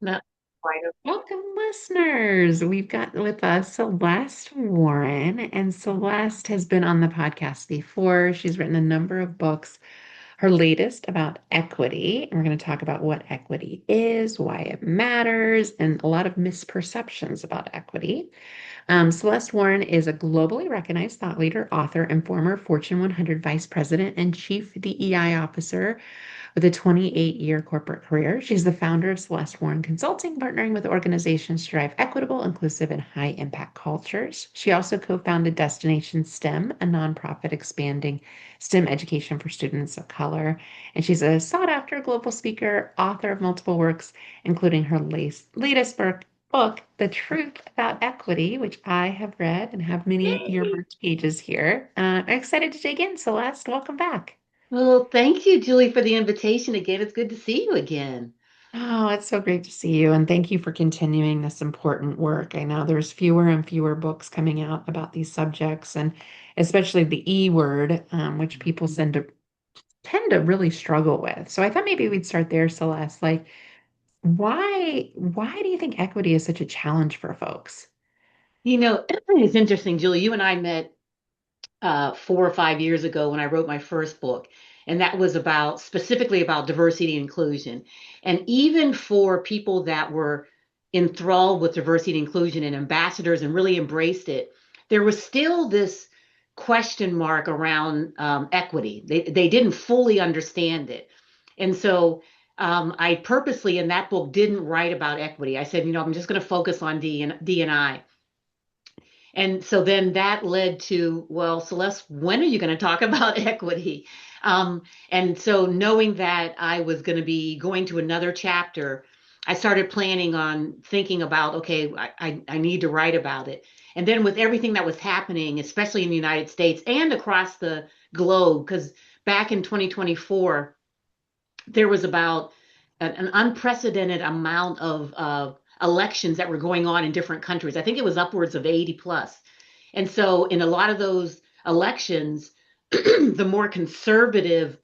Not quite. Welcome, listeners. We've got with us Celeste Warren, and Celeste has been on the podcast before. She's written a number of books. Her latest about equity, and we're going to talk about what equity is, why it matters, and a lot of misperceptions about equity. Celeste Warren is a globally recognized thought leader, author, and former Fortune 100 vice president and chief DEI officer with a 28-year corporate career. She's the founder of Celeste Warren Consulting, partnering with organizations to drive equitable, inclusive, and high impact cultures. She also co founded Destination STEM, a nonprofit expanding STEM education for students of color. And she's a sought after global speaker, author of multiple works, including her latest book, The Truth About Equity, which I have read and have many Yay. earmarked pages here. I'm excited to dig in, Celeste. Welcome back. Well, thank you, Julie, for the invitation again. It's good to see you again. Oh, it's so great to see you. And thank you for continuing this important work. I know there's fewer and fewer books coming out about these subjects, and especially the E word, which people tend to really struggle with. So I thought maybe we'd start there, Celeste. Like, why do you think equity is such a challenge for folks? It's interesting, Julie. You and I met 4 or 5 years ago when I wrote my first book, and that was about specifically about diversity and inclusion. And even for people that were enthralled with diversity and inclusion and ambassadors and really embraced it, there was still this question mark around equity. They didn't fully understand it. And so I purposely in that book didn't write about equity. I said, I'm just going to focus on D&I. And so then that led to, well, Celeste, when are you going to talk about equity? And so knowing that I was going to be going to another chapter, I started planning on thinking about, okay, I need to write about it. And then with everything that was happening, especially in the United States and across the globe, because back in 2024, there was about an unprecedented amount of elections that were going on in different countries. I think it was upwards of 80 plus. And so in a lot of those elections, the more conservative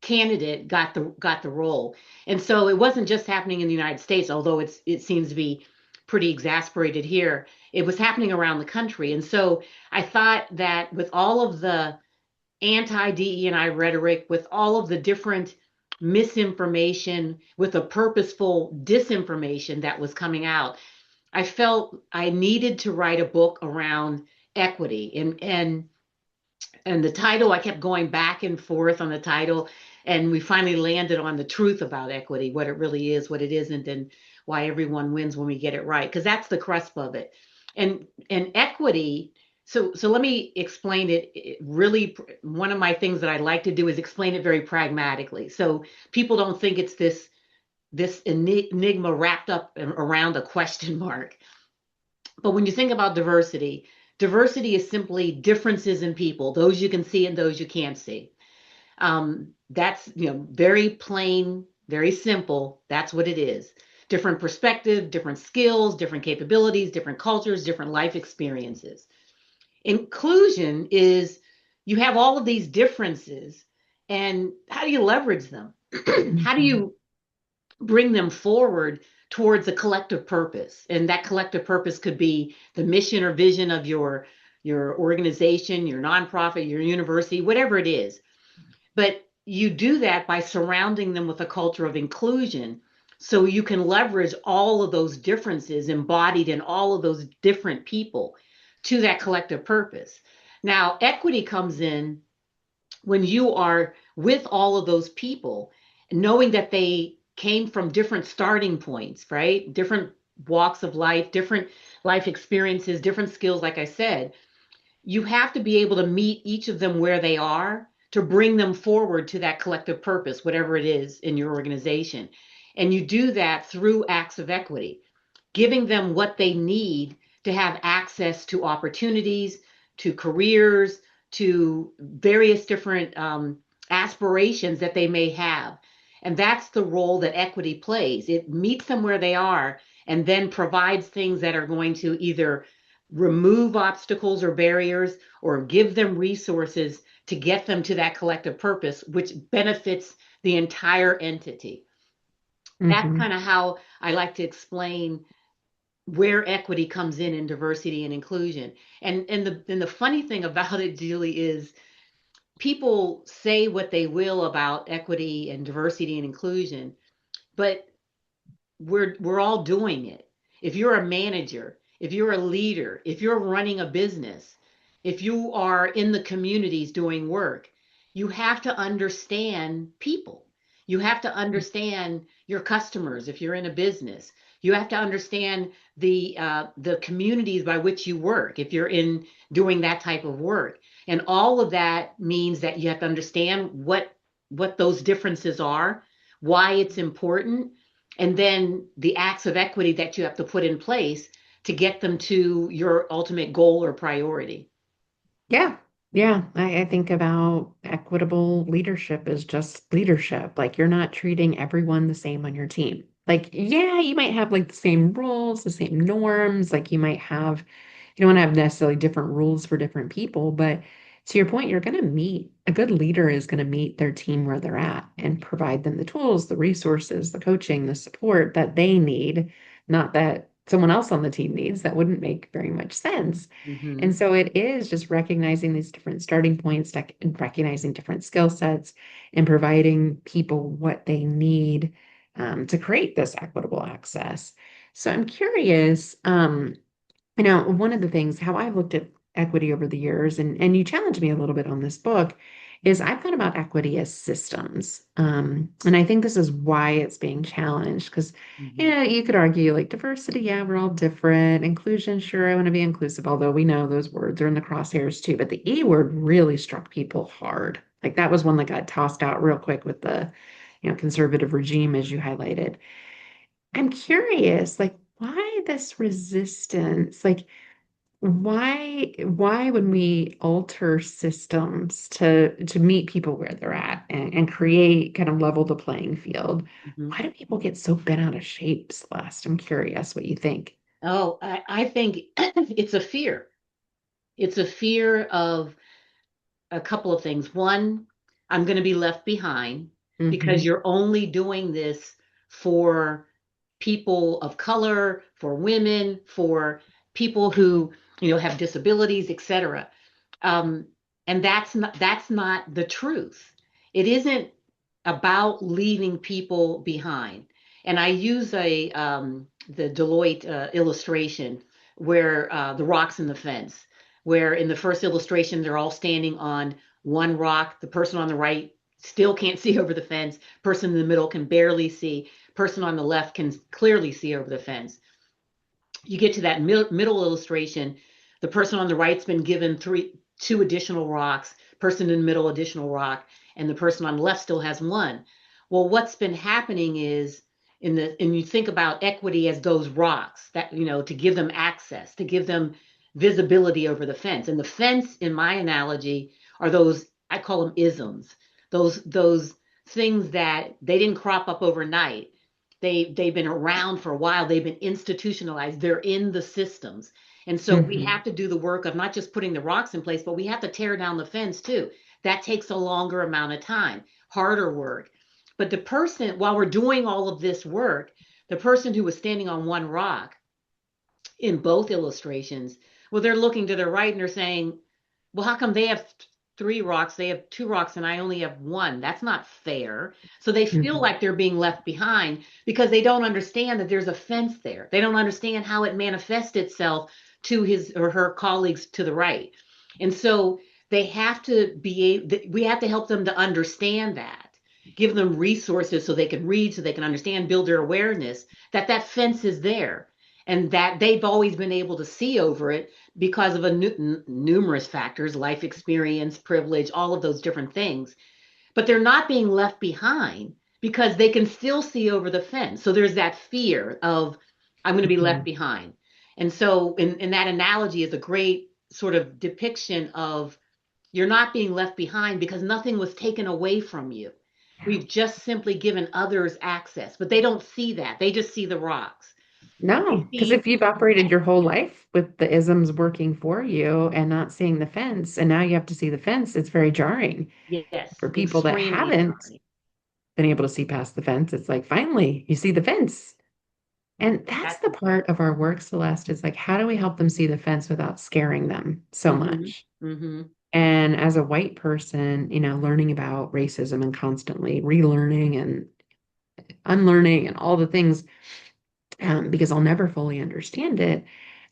candidate got the role. And so it wasn't just happening in the United States, although it seems to be pretty exasperated here. It was happening around the country. And so I thought that with all of the anti-DE&I rhetoric, with all of the different misinformation, with the purposeful disinformation that was coming out, I felt I needed to write a book around equity. And the title, I kept going back and forth on the title, and we finally landed on the truth about equity, what it really is, what it isn't, and why everyone wins when we get it right, because that's the crust of it. And equity, so let me explain it really. One of my things that I like to do is explain it very pragmatically, so people don't think it's this enigma wrapped up around a question mark. But when you think about diversity, diversity is simply differences in people, those you can see and those you can't see. That's very plain, very simple. That's what it is. Different perspective, different skills, different capabilities, different cultures, different life experiences. Inclusion is you have all of these differences, and how do you leverage them? How do Mhm. you bring them forward towards a collective purpose? And that collective purpose could be the mission or vision of your organization, your nonprofit, your university, whatever it is. But you do that by surrounding them with a culture of inclusion, so you can leverage all of those differences embodied in all of those different people to that collective purpose. Now, equity comes in when you are with all of those people, knowing that they came from different starting points, right? Different walks of life, different life experiences, different skills, like I said. You have to be able to meet each of them where they are to bring them forward to that collective purpose, whatever it is in your organization. And you do that through acts of equity, giving them what they need to have access to opportunities, to careers, to various different aspirations that they may have. And that's the role that equity plays. It meets them where they are and then provides things that are going to either remove obstacles or barriers or give them resources to get them to that collective purpose, which benefits the entire entity. That's Hmm. kind of how I like to explain where equity comes in diversity and inclusion. And the funny thing about it, Julie, is people say what they will about equity and diversity and inclusion, but we're all doing it. If you're a manager, if you're a leader, if you're running a business, if you are in the communities doing work, you have to understand people. You have to understand your customers if you're in a business. You have to understand the communities by which you work if you're in doing that type of work. And all of that means that you have to understand what those differences are, why it's important, and then the acts of equity that you have to put in place to get them to your ultimate goal or priority. Yeah. Yeah. I think about equitable leadership as just leadership. Like you're not treating everyone the same on your team. Like, yeah, you might have like the same rules, the same norms. Like you might have, you don't want to have necessarily different rules for different people, but to your point, you're going to meet, a good leader is going to meet their team where they're at and provide them the tools, the resources, the coaching, the support that they need, not that someone else on the team needs. That wouldn't make very much sense. And Hmm. so it is just recognizing these different starting points, and recognizing different skill sets, and providing people what they need to create this equitable access. So I'm curious, one of the things how I've looked at equity over the years, and you challenged me a little bit on this book, is I've thought about equity as systems. And I think this is why it's being challenged because, Hmm. you could argue like diversity, yeah, we're all different. Inclusion, sure, I want to be inclusive, although we know those words are in the crosshairs too. But the E word really struck people hard. Like that was one that got tossed out real quick with the, conservative regime, as you highlighted. I'm curious, like, why this resistance? Like, why when we alter systems to meet people where they're at and create kind of level the playing field, Hmm. why do people get so bent out of shape, Celeste? I'm curious what you think. Oh, I think it's a fear. It's a fear of a couple of things. One, I'm going to be left behind because Hmm. you're only doing this for people of color, for women, for people who, have disabilities, etc. Um, and that's not the truth. It isn't about leaving people behind. And I use the Deloitte illustration where the rocks in the fence, where in the first illustration they're all standing on one rock. The person on the right still can't see over the fence. Person in the middle can barely see. Person on the left can clearly see over the fence. You get to that middle illustration, the person on the right's been given two additional rocks, person in the middle additional rock, and the person on the left still has one. Well, what's been happening is and you think about equity as those rocks that, to give them access, to give them visibility over the fence. And the fence, in my analogy, are those, I call them isms, those things that they didn't crop up overnight. They've been around for a while. They've been institutionalized. They're in the systems. And so we Hmm. have to do the work of not just putting the rocks in place, but we have to tear down the fence too. That takes a longer amount of time, harder work. But the person, while we're doing all of this work, the person who was standing on one rock in both illustrations, well, they're looking to their right and they're saying, well, how come they have three rocks, they have two rocks, and I only have one? That's not fair. So they feel Hmm. like they're being left behind because they don't understand that there's a fence there. They don't understand how it manifests itself to his or her colleagues to the right. And so they have to we have to help them to understand that, give them resources so they can read, so they can understand, build their awareness that that fence is there and that they've always been able to see over it because of numerous factors, life experience, privilege, all of those different things. But they're not being left behind because they can still see over the fence. So there's that fear of, I'm going to be left Hmm. behind. And so, in that analogy, is a great sort of depiction of you're not being left behind because nothing was taken away from you. We've just simply given others access, but they don't see that. They just see the rocks. No, They because see, if you've operated your whole life with the isms working for you and not seeing the fence, and now you have to see the fence, it's very jarring yes, for people that extremely haven't. jarring. been able to see past the fence. It's like, finally, you see the fence. And that's the Exactly. part of our work, Celeste, is like, how do we help them see the fence without scaring them so Mm-hmm. much? Mm-hmm. And as a white person, learning about racism and constantly relearning and unlearning and all the things, because I'll never fully understand it.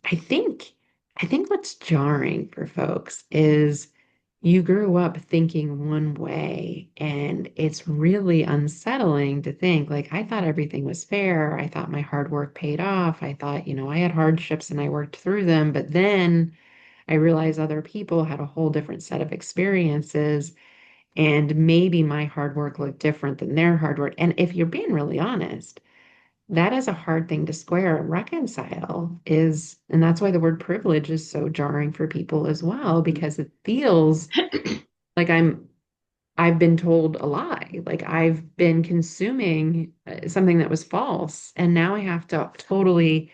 I think, I think what's jarring for folks is you grew up thinking one way, and it's really unsettling to think, like, I thought everything was fair. I thought my hard work paid off. I thought, I had hardships and I worked through them. But then I realized other people had a whole different set of experiences, and maybe my hard work looked different than their hard work. And if you're being really honest, that is a hard thing to square and reconcile and that's why the word privilege is so jarring for people as well, because it feels like I've been told a lie, like I've been consuming something that was false, and now I have to totally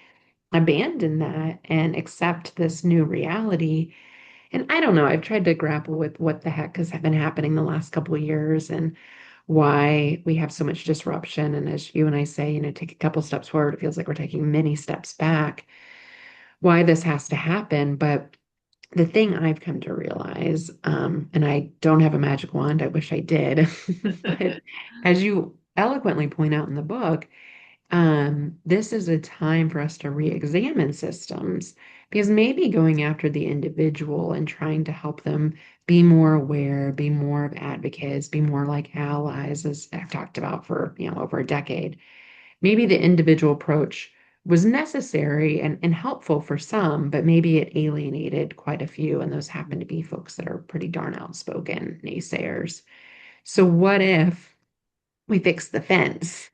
abandon that and accept this new reality. And I don't know, I've tried to grapple with what the heck has been happening the last couple of years and why we have so much disruption. And as you and I say, take a couple steps forward, it feels like we're taking many steps back, why this has to happen. But the thing I've come to realize, and I don't have a magic wand, I wish I did, but as you eloquently point out in the book, this is a time for us to re-examine systems, because maybe going after the individual and trying to help them be more aware, be more of advocates, be more like allies, as I've talked about for, over a decade. Maybe the individual approach was necessary and helpful for some, but maybe it alienated quite a few, and those happen to be folks that are pretty darn outspoken naysayers. So what if we fix the fence?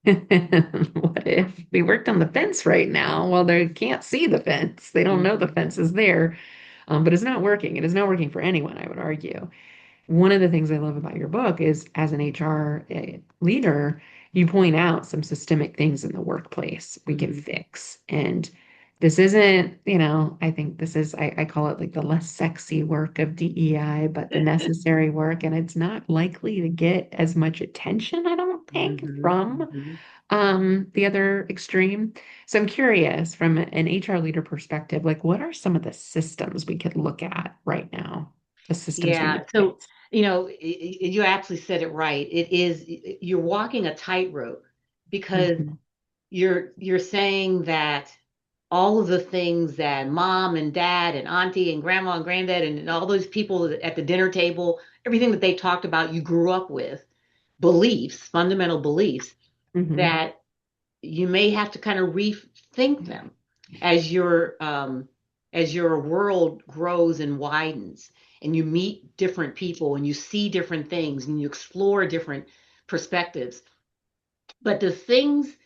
What if we worked on the fence right now? Well, they can't see the fence. They don't know the Mm-hmm. fence is there, but it's not working. It is not working for anyone, I would argue. One of the things I love about your book is, as an HR leader, you point out some systemic things in the workplace we can Mm-hmm. fix. And this isn't, I think this is, I call it like the less sexy work of DEI, but the necessary work. And it's not likely to get as much attention, I don't think, Mm-hmm. from Mm-hmm. the other extreme. So I'm curious, from an HR leader perspective, like, what are some of the systems we could look at right now? The systems we Yeah. need to So, fix. you actually said it right. You're walking a tightrope because Mhm. you're saying that all of the things that mom and dad and auntie and grandma and granddad and all those people at the dinner table, everything that they talked about, you grew up with beliefs, fundamental beliefs Mhm. that you may have to kind of rethink them as your world grows and widens and you meet different people and you see different things and you explore different perspectives. But the things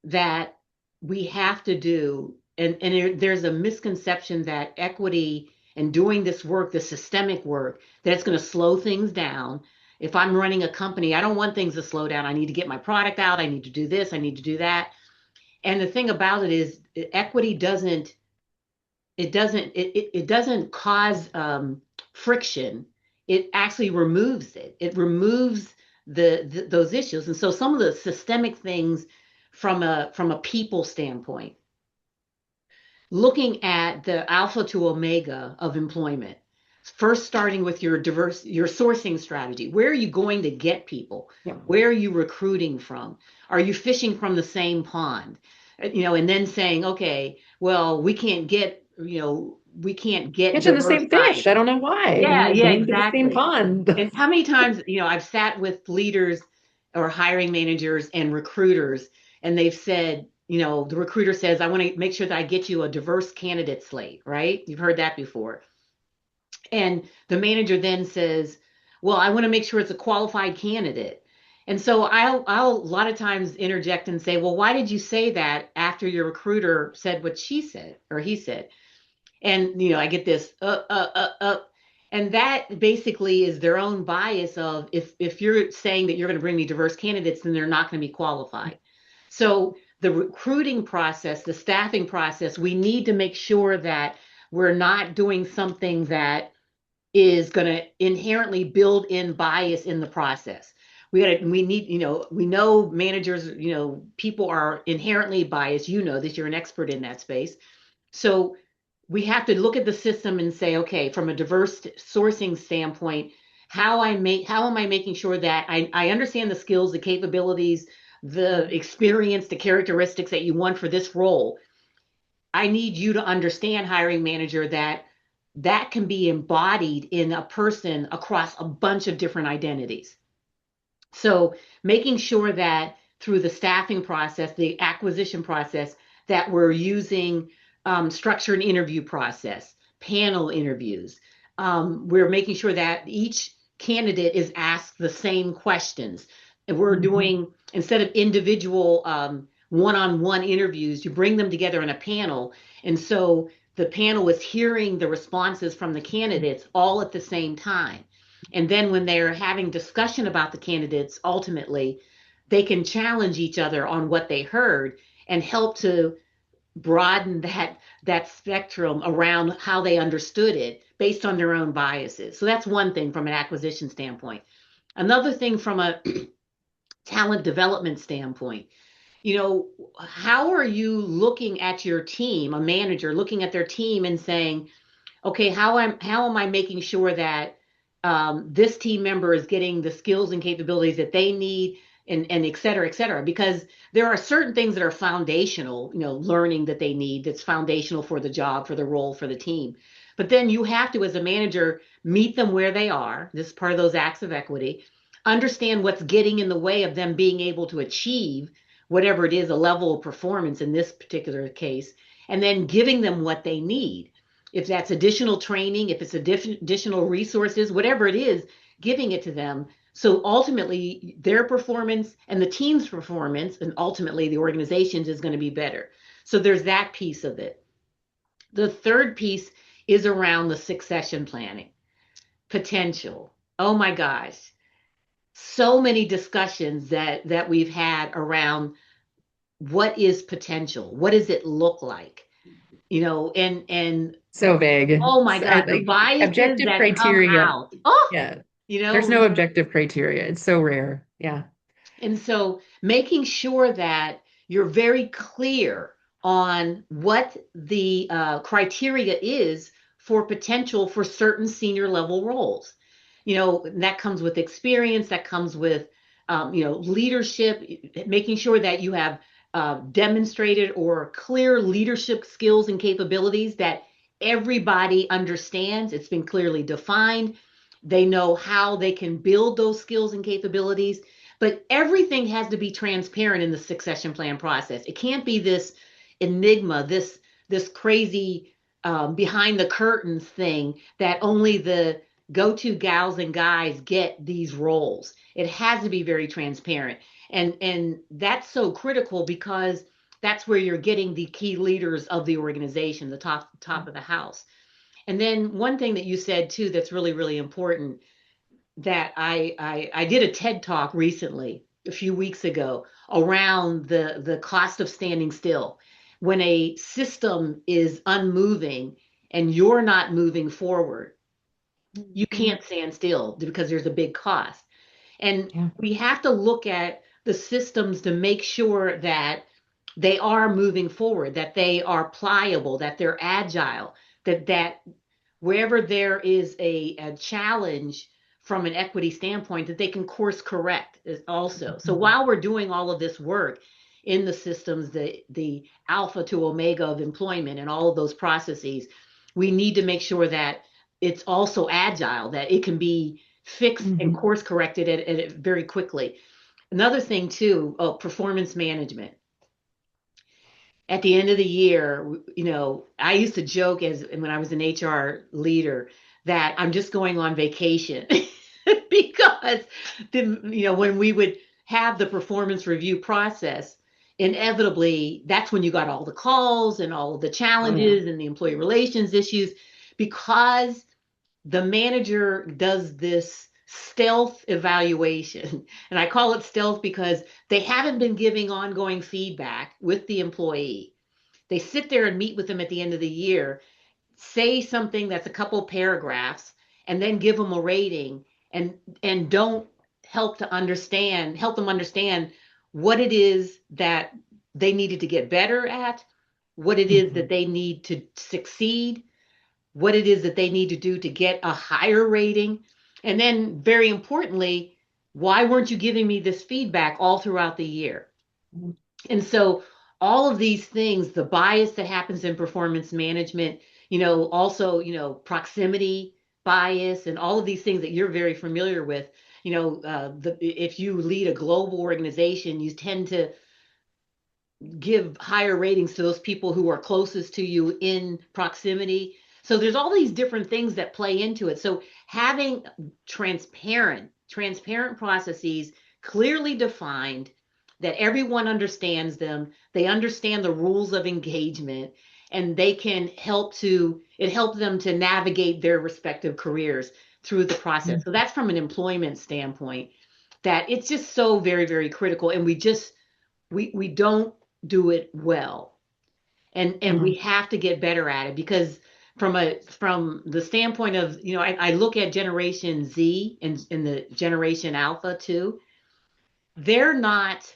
that we have to do, and there's a misconception that equity and doing this work, the systemic work, that it's going to slow things down. If I'm running a company, I don't want things to slow down. I need to get my product out. I need to do this. I need to do that. And the thing about it is equity doesn't cause friction. It actually removes it. It removes those issues. And so some of the systemic things from a people standpoint, looking at the alpha to omega of employment, first starting with your sourcing strategy. Where are you going to get people? Yeah. Where are you recruiting from? Are you fishing from the same pond? And then saying, okay, well, we can't get Catching the diverse same fish. hires. I don't know why. Yeah, yeah, Going to the same exactly. pond. And how many times, I've sat with leaders or hiring managers and recruiters, and they've said, the recruiter says, I want to make sure that I get you a diverse candidate slate, right? You've heard that before. And the manager then says, well, I want to make sure it's a qualified candidate. And so I'll a lot of times interject and say, well, why did you say that after your recruiter said what she said or he said? And I get this and that basically is their own bias of, if you're saying that you're going to bring me diverse candidates, then they're not going to be qualified. So the recruiting process, the staffing process, we need to make sure that we're not doing something that is going to inherently build in bias in the process. we need, we know managers, people are inherently biased. You know this, you're an expert in that space. So we have to look at the system and say, okay, from a diverse sourcing standpoint, how am I making sure that I understand the skills, the capabilities, the experience, the characteristics that you want for this role. I need you to understand, hiring manager, that that can be embodied in a person across a bunch of different identities. So making sure that through the staffing process, the acquisition process, that we're using structured interview process, panel interviews. We're making sure that each candidate is asked the same questions. And we're Mhm. doing, instead of individual one-on-one interviews, you bring them together in a panel. And so the panel is hearing the responses from the candidates all at the same time. And then when they're having discussion about the candidates, ultimately, they can challenge each other on what they heard and help to broaden that spectrum around how they understood it based on their own biases. So that's one thing from an acquisition standpoint. Another thing from a talent development standpoint, how are you looking at your team, a manager looking at their team and saying, okay, how am I making sure that this team member is getting the skills and capabilities that they need, and et cetera, et cetera? Because there are certain things that are foundational, learning that they need, that's foundational for the job, for the role, for the team. But then you have to, as a manager, meet them where they are. This is part of those acts of equity. Understand what's getting in the way of them being able to achieve whatever it is, a level of performance in this particular case, and then giving them what they need. If that's additional training, if it's additional resources, whatever it is, giving it to them. So ultimately, their performance and the team's performance, and ultimately the organization's, is going to be better. So there's that piece of it. The third piece is around the succession planning, potential. Oh my gosh, so many discussions that we've had around what is potential, what does it look like, and So vague. oh my God, the Like biases objective that come criteria. out. Oh, Yeah. you There's know, no objective criteria. It's so rare. Yeah. and so making sure that you're very clear on what the criteria is for potential for certain senior level roles. That comes with experience, that comes with, leadership, making sure that you have demonstrated or clear leadership skills and capabilities that everybody understands. It's been clearly defined. They know how they can build those skills and capabilities, but everything has to be transparent in the succession plan process. It can't be this enigma, this crazy behind the curtains thing that only the go-to gals and guys get these roles. It has to be very transparent, and that's so critical because that's where you're getting the key leaders of the organization, the top of the house. And then one thing that you said too that's really really important, that I did a TED talk recently, a few weeks ago, around the cost of standing still. When a system is unmoving and you're not moving forward, you Mhm. can't stand still because there's a big cost. And Yeah. we have to look at the systems to make sure that they are moving forward, that they are pliable, that they're agile, that wherever there is a challenge from an equity standpoint, that they can course correct also. So Mhm. while we're doing all of this work in the systems, the alpha to omega of employment and all of those processes, we need to make sure that it's also agile, that it can be fixed and Mhm. course corrected at very quickly. Another thing too, performance management. At the end of the year, I used to joke, as when I was an HR leader, that I'm just going on vacation because when we would have the performance review process, inevitably that's when you got all the calls and all of the Oh yeah. challenges and the employee relations issues, because the manager does this stealth evaluation. And I call it stealth because they haven't been giving ongoing feedback with the employee. They sit there and meet with them at the end of the year, say something that's a couple paragraphs, and then give them a rating, and don't help them understand what it is that they needed to get better at, what it is Mhm. that they need to succeed, what it is that they need to do to get a higher rating. And then, very importantly, why weren't you giving me this feedback all throughout the year? And so, all of these things, the bias that happens in performance management, also, proximity bias, and all of these things that you're very familiar with. If you lead a global organization, you tend to give higher ratings to those people who are closest to you in proximity. So there's all these different things that play into it. So having transparent processes clearly defined that everyone understands them, they understand the rules of engagement, and they can help them to navigate their respective careers through the process. So that's from an employment standpoint that it's just so very, very critical. And we don't do it well, and Yeah. we have to get better at it, because from the standpoint of, I look at Generation Z and the Generation Alpha too. They're not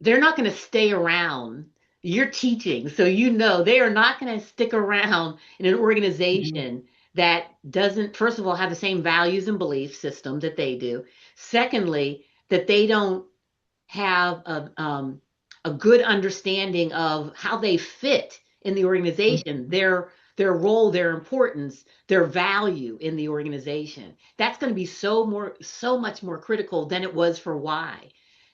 they're not going to stay around. You're teaching, so they are not going to stick around in an Mhm. organization that doesn't, first of all, have the same values and belief system that they do. Secondly, that they don't have a good understanding of how they fit in the organization, their role, their importance, their value in the organization. That's going to be so much more critical than it was for Yeah.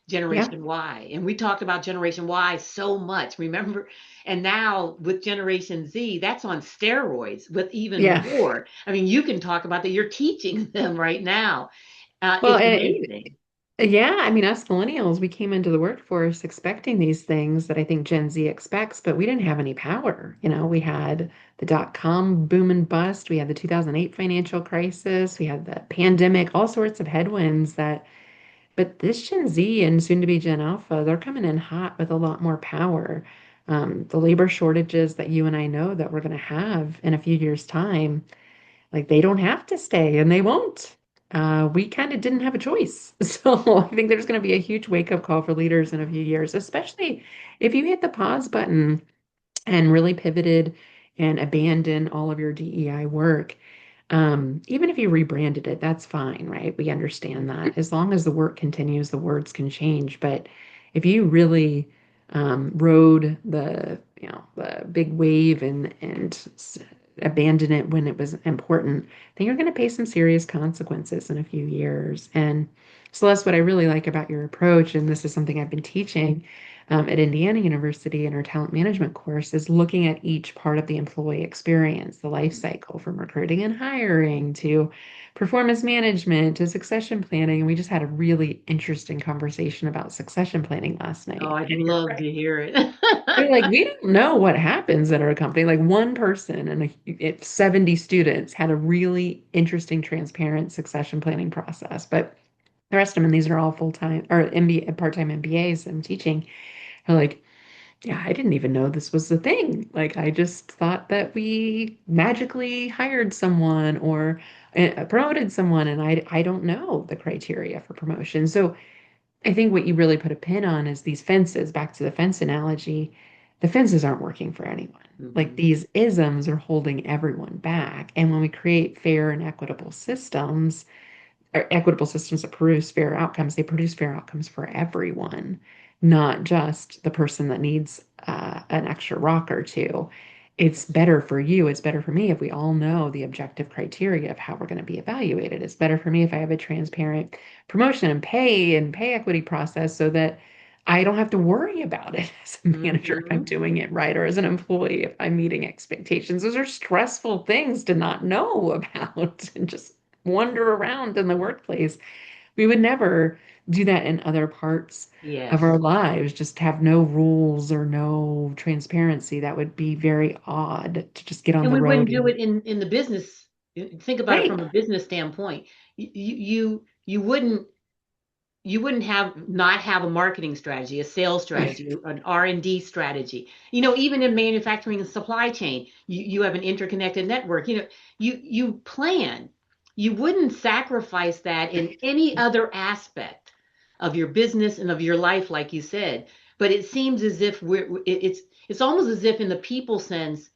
Generation Y. And we talked about Generation Y so much, remember? And now with Generation Z, that's on steroids with even Yeah. more. I mean, you can talk about that. You're teaching them right now. Well, It's amazing. yeah, I mean, us millennials, we came into the workforce expecting these things that I think Gen Z expects, but we didn't have any power. We had the dot-com boom and bust, we had the 2008 financial crisis, we had the pandemic, all sorts of headwinds but this Gen Z and soon to be Gen Alpha, they're coming in hot with a lot more power. The labor shortages that you and I know that we're going to have in a few years' time, like they don't have to stay and they won't. We kind of didn't have a choice. So I think there's going to be a huge wake-up call for leaders in a few years, especially if you hit the pause button and really pivoted and abandoned all of your DEI work. Even if you rebranded it, that's fine, right? We understand that. As long as the work continues, the words can change. But if you really rode the big wave and abandon it when it was important, then you're going to pay some serious consequences in a few years. And Celeste, what I really like about your approach, and this is something I've been teaching at Indiana University in our talent management course, is looking at each part of the employee experience, the life cycle from recruiting and hiring to performance management to succession planning. And we just had a really interesting conversation about succession planning last Oh, night. I'd And you're love right. to hear it. They're like, we don't know what happens at our company. Like one person and 70 students had a really interesting, transparent succession planning process. But the rest of them, and these are all full-time or MBA, part-time MBAs I'm teaching, are like, yeah, I didn't even know this was the thing. Like, I just thought that we magically hired someone or promoted someone, and I don't know the criteria for promotion. So I think what you really put a pin on is these fences, back to the fence analogy. The fences aren't working for anyone. Like Mhm. these isms are holding everyone back. And when we create fair and equitable systems, or equitable systems that produce fair outcomes, they produce fair outcomes for everyone, not just the person that needs an extra rock or two. It's better for you. It's better for me if we all know the objective criteria of how we're going to be evaluated. It's better for me if I have a transparent promotion and pay equity process so that I don't have to worry about it as a manager if I'm Mhm. doing it right, or as an employee if I'm meeting expectations. Those are stressful things to not know about and just wander around in the workplace. We would never do that in other parts of our Yes. lives, just have no rules or no transparency. That would be very odd to just get on And the we road wouldn't do and it in the business. Think about it right. from a business standpoint. You wouldn't have not have a marketing strategy, a sales strategy, an R&D strategy. Even in manufacturing and supply chain, you have an interconnected network. You plan. you wouldn't sacrifice that in any other aspect of your business and of your life, like you said. But it seems as if it's almost as if in the people sense,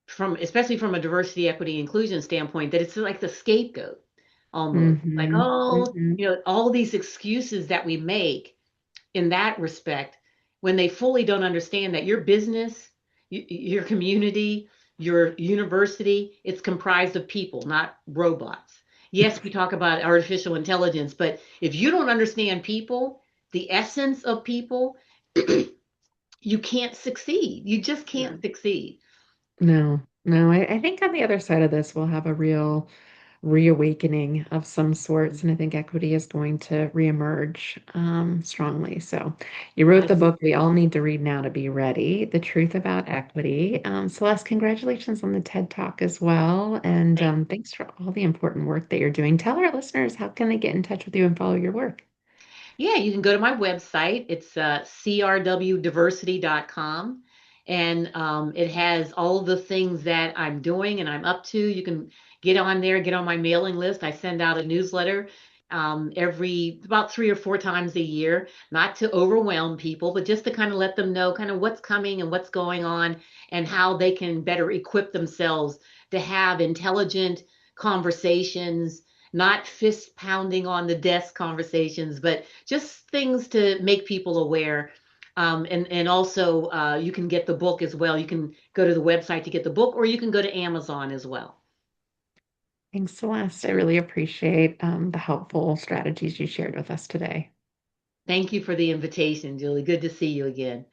from especially from a diversity, equity, inclusion standpoint, that it's like the scapegoat almost. Like, Hmm. oh, Hmm. all these excuses that we make in that respect when they fully don't understand that your business, your community, your university, it's comprised of people, not robots. Yes, we talk about artificial intelligence, but if you don't understand people, the essence of people, you can't succeed. You just can't succeed. No, no, I think on the other side of this, we'll have a real reawakening of some sorts, and I think equity is going to reemerge strongly. So, you wrote I the book we all need to read now to be ready, The Truth About Equity. Celeste, congratulations on the TED Talk as well, and think. thanks for all the important work that you're doing. Tell our listeners how can they get in touch with you and follow your work. Yeah, you can go to my website. It's crwdiversity.com. And it has all the things that I'm doing and I'm up to. You can get on there, get on my mailing list. I send out a newsletter every about 3 or 4 times a year, not to overwhelm people, but just to kind of let them know kind of what's coming and what's going on and how they can better equip themselves to have intelligent conversations, not fist pounding on the desk conversations, but just things to make people aware. And also, you can get the book as well. You can go to the website to get the book, or you can go to Amazon as well. Thanks, Celeste. I really appreciate the helpful strategies you shared with us today. Thank you for the invitation, Julie. Good to see you again.